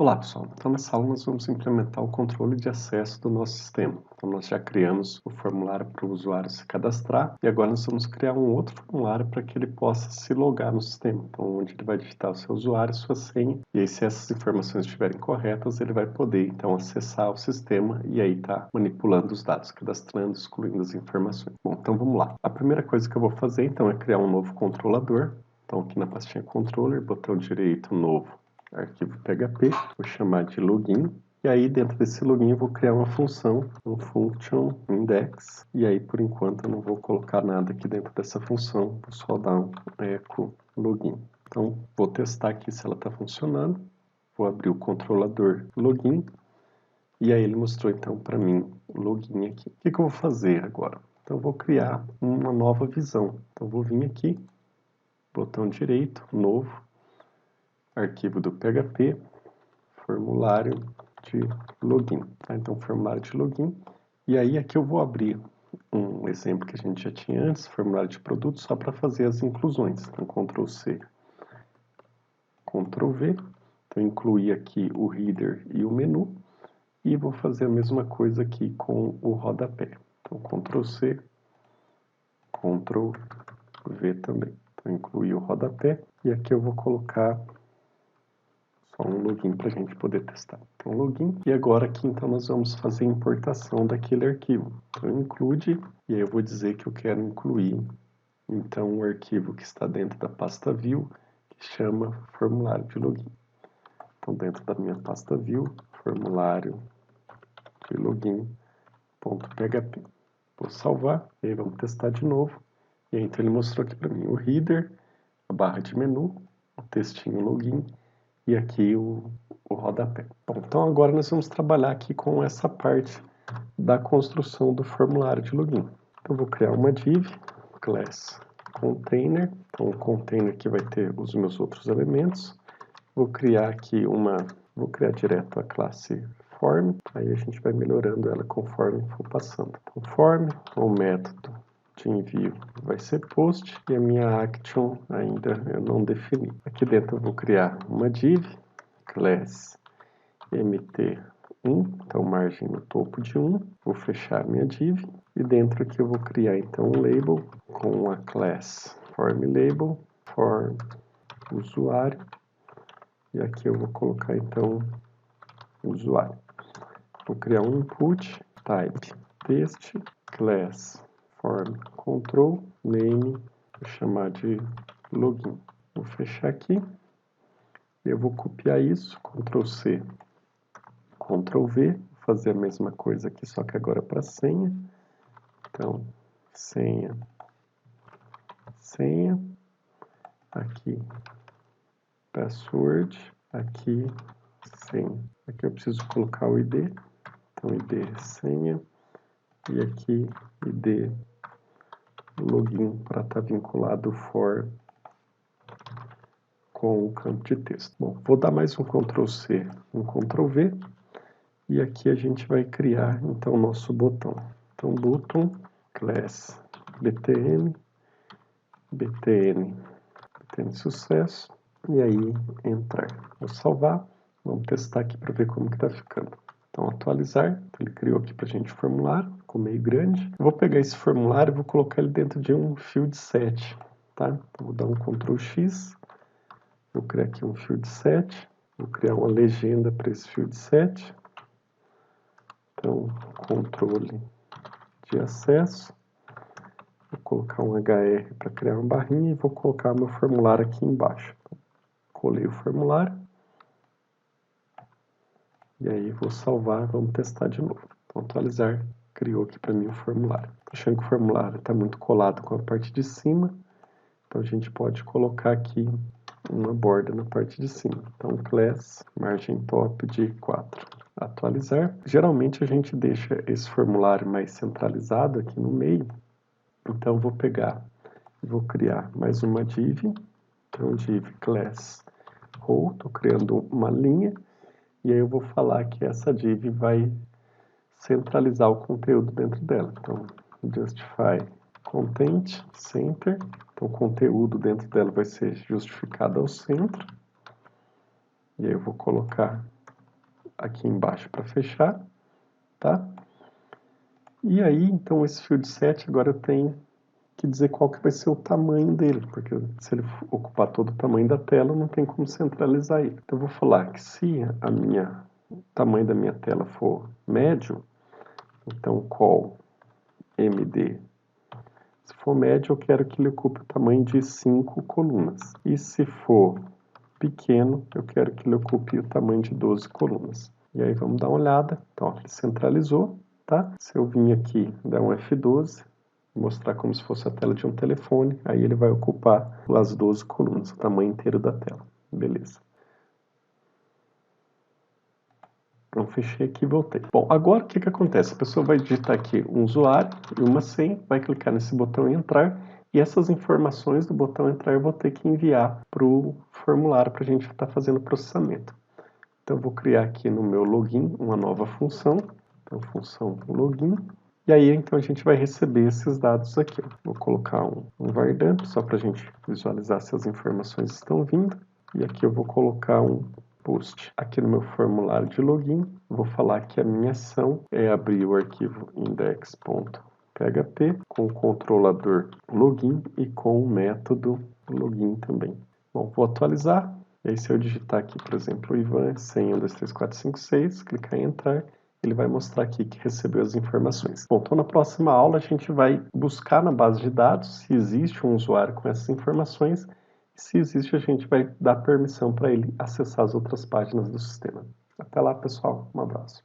Olá pessoal, então nessa aula nós vamos implementar o controle de acesso do nosso sistema. Então nós já criamos o formulário para o usuário se cadastrar e agora nós vamos criar um outro formulário para que ele possa se logar no sistema. Então onde ele vai digitar o seu usuário, sua senha, e aí se essas informações estiverem corretas, ele vai poder então acessar o sistema e aí tá manipulando os dados, cadastrando, excluindo as informações. Bom, então vamos lá. A primeira coisa que eu vou fazer então é criar um novo controlador. Então aqui na pastinha controller, botão direito, novo, arquivo PHP, vou chamar de login, e aí dentro desse login eu vou criar uma função, um function index, e aí por enquanto eu não vou colocar nada aqui dentro dessa função, vou só dar um echo login. Então vou testar aqui se ela está funcionando, vou abrir o controlador login, e aí ele mostrou então para mim o login aqui. O que eu vou fazer agora? Então eu vou criar uma nova visão, então vou vir aqui, botão direito, novo, arquivo do PHP, formulário de login. Tá? Então, formulário de login. E aí aqui eu vou abrir um exemplo que a gente já tinha antes, formulário de produto, só para fazer as inclusões. Então, Ctrl C, Ctrl V. Então, incluir aqui o header e o menu. E vou fazer a mesma coisa aqui com o rodapé. Então, Ctrl C, Ctrl V também. Então, incluir o rodapé. E aqui eu vou colocar só um login para a gente poder testar. Então, login. E agora aqui, então, nós vamos fazer a importação daquele arquivo. Então, include, e aí eu vou dizer que eu quero incluir, então, o arquivo que está dentro da pasta view, que chama formulário de login. Então, dentro da minha pasta view, formulário de login.php. Vou salvar, e aí vamos testar de novo. E aí, então, ele mostrou aqui para mim o header, a barra de menu, o textinho login, e aqui o rodapé. Bom, então agora nós vamos trabalhar aqui com essa parte da construção do formulário de login. Então eu vou criar uma div, class container, então o container aqui vai ter os meus outros elementos. Vou criar aqui vou criar direto a classe form, aí a gente vai melhorando ela conforme for passando. Então form, o método de envio vai ser post e a minha action ainda eu não defini. Aqui dentro eu vou criar uma div, class mt1, então margem no topo de 1, vou fechar minha div e dentro aqui eu vou criar então um label com a class form label, form usuário e aqui eu vou colocar então usuário. Vou criar um input, type text, class form control, name, vou chamar de login. Vou fechar aqui. Eu vou copiar isso, Ctrl C, Ctrl V, fazer a mesma coisa aqui, só que agora para senha. Então, senha, senha, aqui password, aqui senha. Aqui eu preciso colocar o ID, então ID senha, e aqui ID login para estar vinculado for com o campo de texto. Bom, vou dar mais um Ctrl C, um Ctrl V, e aqui a gente vai criar então o nosso botão. Então, button, class btn, btn sucesso, e aí entrar. Vou salvar, vamos testar aqui para ver como que está ficando. Então, atualizar, então, ele criou aqui para a gente o formulário, ficou meio grande. Eu vou pegar esse formulário e vou colocar ele dentro de um field set, tá? Então, vou dar um Ctrl X, vou criar aqui um field set, vou criar uma legenda para esse field set. Então, controle de acesso, vou colocar um HR para criar uma barrinha e vou colocar meu formulário aqui embaixo. Colei o formulário. E aí vou salvar, vamos testar de novo. Então, atualizar, criou aqui para mim o formulário. Achando que o formulário está muito colado com a parte de cima, então a gente pode colocar aqui uma borda na parte de cima. Então, class, margem top de 4. Atualizar. Geralmente a gente deixa esse formulário mais centralizado aqui no meio, então vou pegar e vou criar mais uma div. Então, div class row, estou criando uma linha. E aí eu vou falar que essa div vai centralizar o conteúdo dentro dela. Então, justify content center. Então, o conteúdo dentro dela vai ser justificado ao centro. E aí eu vou colocar aqui embaixo para fechar, tá? E aí, então, esse field set agora eu tenho que dizer qual que vai ser o tamanho dele, porque se ele ocupar todo o tamanho da tela, não tem como centralizar ele. Então, eu vou falar que se o tamanho da minha tela for médio, então call md. Se for médio, eu quero que ele ocupe o tamanho de 5 colunas. E se for pequeno, eu quero que ele ocupe o tamanho de 12 colunas. E aí vamos dar uma olhada. Então, ó, ele centralizou, tá? Se eu vim aqui, dar um F12, mostrar como se fosse a tela de um telefone, aí ele vai ocupar as 12 colunas, o tamanho inteiro da tela. Beleza. Então, fechei aqui e voltei. Bom, agora o que acontece? A pessoa vai digitar aqui um usuário e uma senha, vai clicar nesse botão entrar, e essas informações do botão entrar eu vou ter que enviar para o formulário para a gente estar fazendo o processamento. Então, eu vou criar aqui no meu login uma nova função, então função login, e aí então a gente vai receber esses dados aqui. Ó. Vou colocar um var_dump só para a gente visualizar se as informações estão vindo, e aqui eu vou colocar um post. Aqui no meu formulário de login, vou falar que a minha ação é abrir o arquivo index.php com o controlador login e com o método login também. Bom, vou atualizar. E aí, se eu digitar aqui, por exemplo, o Ivan, senha 1, 2, 3, 4, 5, 6, clicar em entrar, ele vai mostrar aqui que recebeu as informações. Bom, então na próxima aula a gente vai buscar na base de dados se existe um usuário com essas informações. Se existe, a gente vai dar permissão para ele acessar as outras páginas do sistema. Até lá, pessoal. Um abraço.